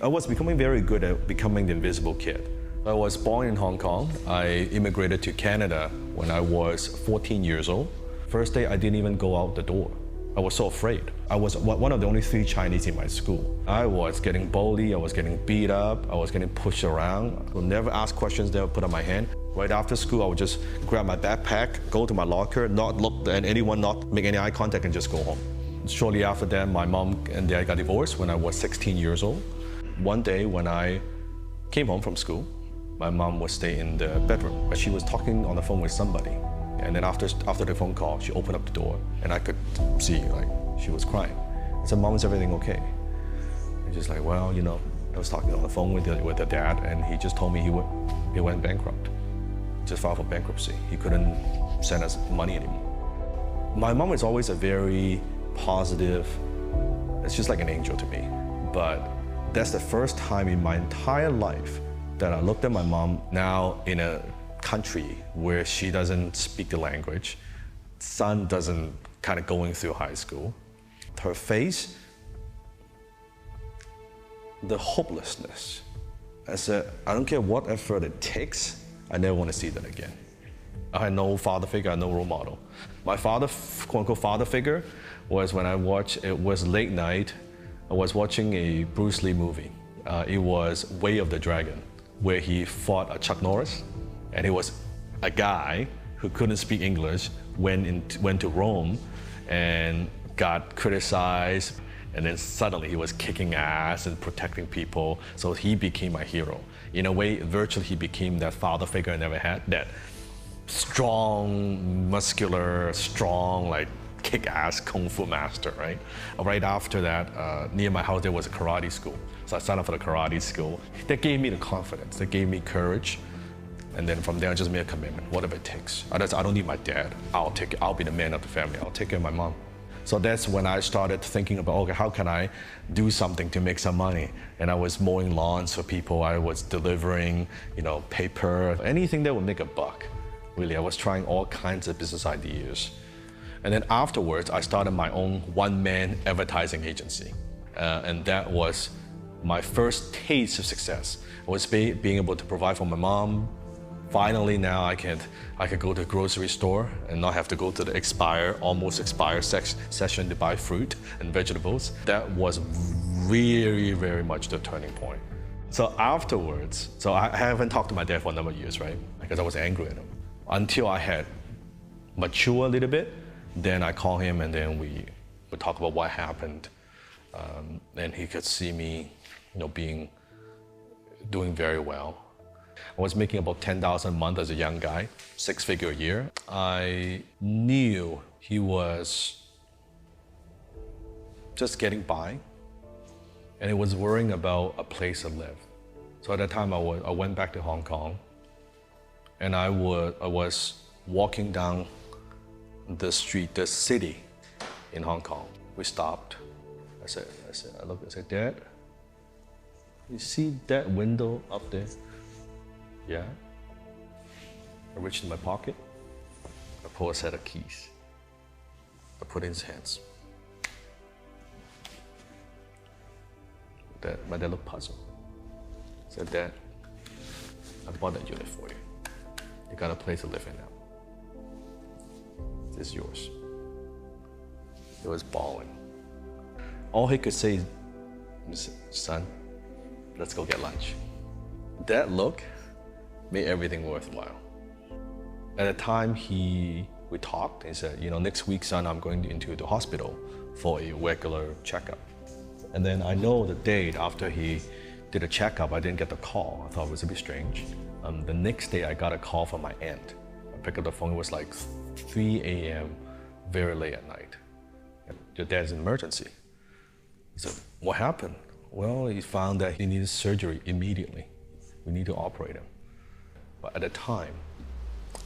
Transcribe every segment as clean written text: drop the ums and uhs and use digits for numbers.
I was becoming very good at becoming the invisible kid. I was born in Hong Kong. I immigrated to Canada when I was 14 years old. First day, I didn't even go out the door. I was so afraid. I was one of the only 3 Chinese in my school. I was getting bullied, I was getting beat up, I was getting pushed around. I would never ask questions, never put up my hand. Right after school, I would just grab my backpack, go to my locker, not look at anyone, not make any eye contact, and just go home. Shortly after that, my mom and dad got divorced when I was 16 years old. One day when I came home from school, my mom would stay in the bedroom. She was talking on the phone with somebody. And then after the phone call, she opened up the door and I could see like she was crying. I said, "Mom, is everything okay?" And she's like, "Well, you know, I was talking on the phone with the dad and he just told me he went bankrupt. Just filed for bankruptcy. He couldn't send us money anymore." My mom is always a very positive, it's just like an angel to me. But that's the first time in my entire life that I looked at my mom now in a country where she doesn't speak the language, son doesn't kind of going through high school. Her face, the hopelessness. I said, I don't care what effort it takes, I never want to see that again. I had no father figure, I had no role model. My father, quote unquote father figure, was when it was late night, I was watching a Bruce Lee movie. It was Way of the Dragon, where he fought a Chuck Norris. And he was a guy who couldn't speak English, went to Rome and got criticized. And then suddenly he was kicking ass and protecting people. So he became my hero. In a way, virtually he became that father figure I never had, that strong, muscular, strong, like kick-ass kung fu master, right? Right after that, near my house, there was a karate school. So I signed up for the karate school. That gave me the confidence, that gave me courage. And then from there, I just made a commitment, whatever it takes. I don't need my dad. I'll be the man of the family. I'll take care of my mom. So that's when I started thinking about, okay, how can I do something to make some money? And I was mowing lawns for people. I was delivering, paper, anything that would make a buck. Really, I was trying all kinds of business ideas. And then afterwards, I started my own one-man advertising agency. And that was my first taste of success. I was being able to provide for my mom. Finally, now I could go to the grocery store and not have to go to the almost expired section to buy fruit and vegetables. That was really, very much the turning point. So afterwards, I haven't talked to my dad for a number of years, right? Because I was angry at him. Until I had matured a little bit, then I called him and then we would talk about what happened. And he could see me, doing very well. I was making about $10,000 a month as a young guy, 6-figure a year. I knew he was just getting by, and he was worrying about a place to live. So at that time, I went back to Hong Kong, and I was walking down the street, the city in Hong Kong. We stopped. I looked, I said, "Dad, you see that window up there?" "Yeah." I reached in my pocket, I pulled a set of keys. I put it in his hands. My dad looked puzzled. I said, "Dad, I bought that unit for you. You got a place to live in now. This is yours." He was bawling. All he could say is, "Son, let's go get lunch." That look made everything worthwhile. At the time we talked, he said, "Next week, son, I'm going into the hospital for a regular checkup." And then I know the date after he did a checkup, I didn't get the call. I thought it was a bit strange. The next day, I got a call from my aunt. I picked up the phone, it was like 3 a.m., very late at night. "Your dad's in emergency." I said, "What happened?" "Well, he found that he needed surgery immediately. We need to operate him." But at the time,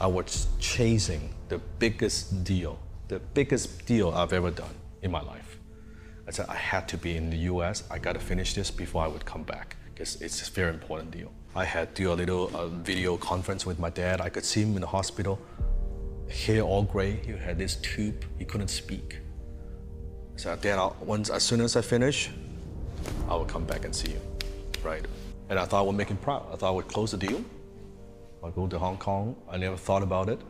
I was chasing the biggest deal I've ever done in my life. I said, I had to be in the US, I gotta finish this before I would come back, because it's a very important deal. I had to do a little video conference with my dad. I could see him in the hospital, hair all gray, he had this tube, he couldn't speak. I said, "Dad, as soon as I finish, I will come back and see you." right? And I thought I would make him proud. I thought I would close the deal. I'd go to Hong Kong. I never thought about it.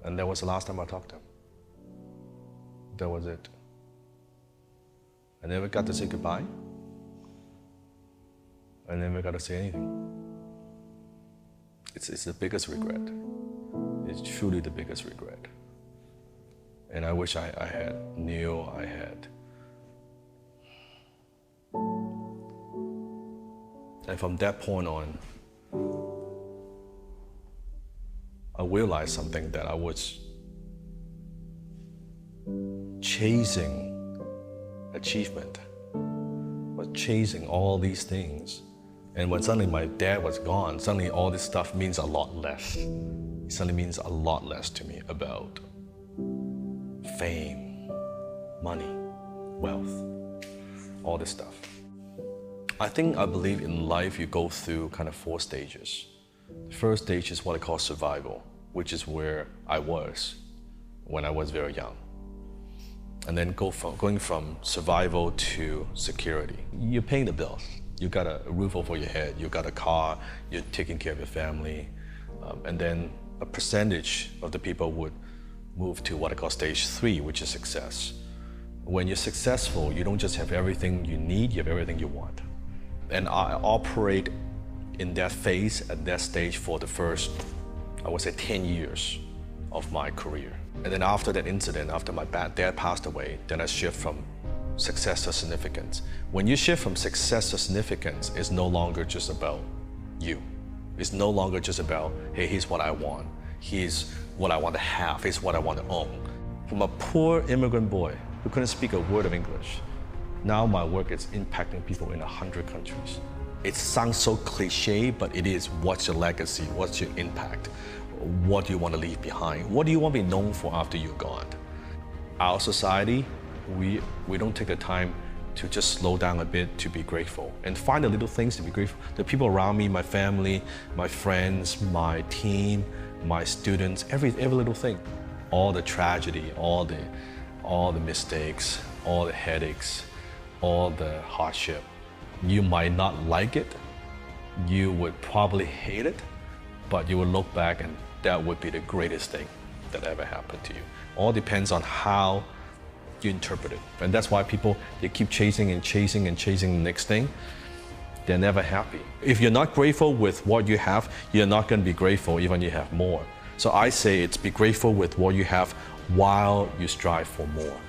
And that was the last time I talked to him. That was it. I never got to say goodbye. I never got to say anything. It's the biggest regret. It's truly the biggest regret. And I wish I had knew I had. And from that point on, I realized something, that I was chasing achievement, was chasing all these things. And when suddenly my dad was gone, suddenly all this stuff means a lot less. It suddenly means a lot less to me about fame, money, wealth, all this stuff. I believe in life you go through kind of 4 stages. The first stage is what I call survival, which is where I was when I was very young. And then going from survival to security. You're paying the bills. You got a roof over your head, you got a car, you're taking care of your family. And then a percentage of the people would move to what I call stage 3, which is success. When you're successful, you don't just have everything you need, you have everything you want. And I operate in that phase, at that stage, for the first, I would say, 10 years of my career. And then after that incident, after my dad passed away, then I shift from success to significance. When you shift from success to significance, it's no longer just about you. It's no longer just about, hey, here's what I want. Here's what I want to have. Here's what I want to own. From a poor immigrant boy who couldn't speak a word of English, now my work is impacting people in 100 countries. It sounds so cliche, but it is. What's your legacy? What's your impact? What do you want to leave behind? What do you want to be known for after you're gone? Our society, we don't take the time to just slow down a bit to be grateful and find the little things to be grateful. The people around me, my family, my friends, my team, my students, every little thing. All the tragedy, all the mistakes, all the headaches, all the hardship. You might not like it, you would probably hate it, but you will look back and that would be the greatest thing that ever happened to you. All depends on how you interpret it. And that's why people, they keep chasing and chasing and chasing the next thing. They're never happy. If you're not grateful with what you have, you're not going to be grateful even if you have more. So I say it's be grateful with what you have while you strive for more.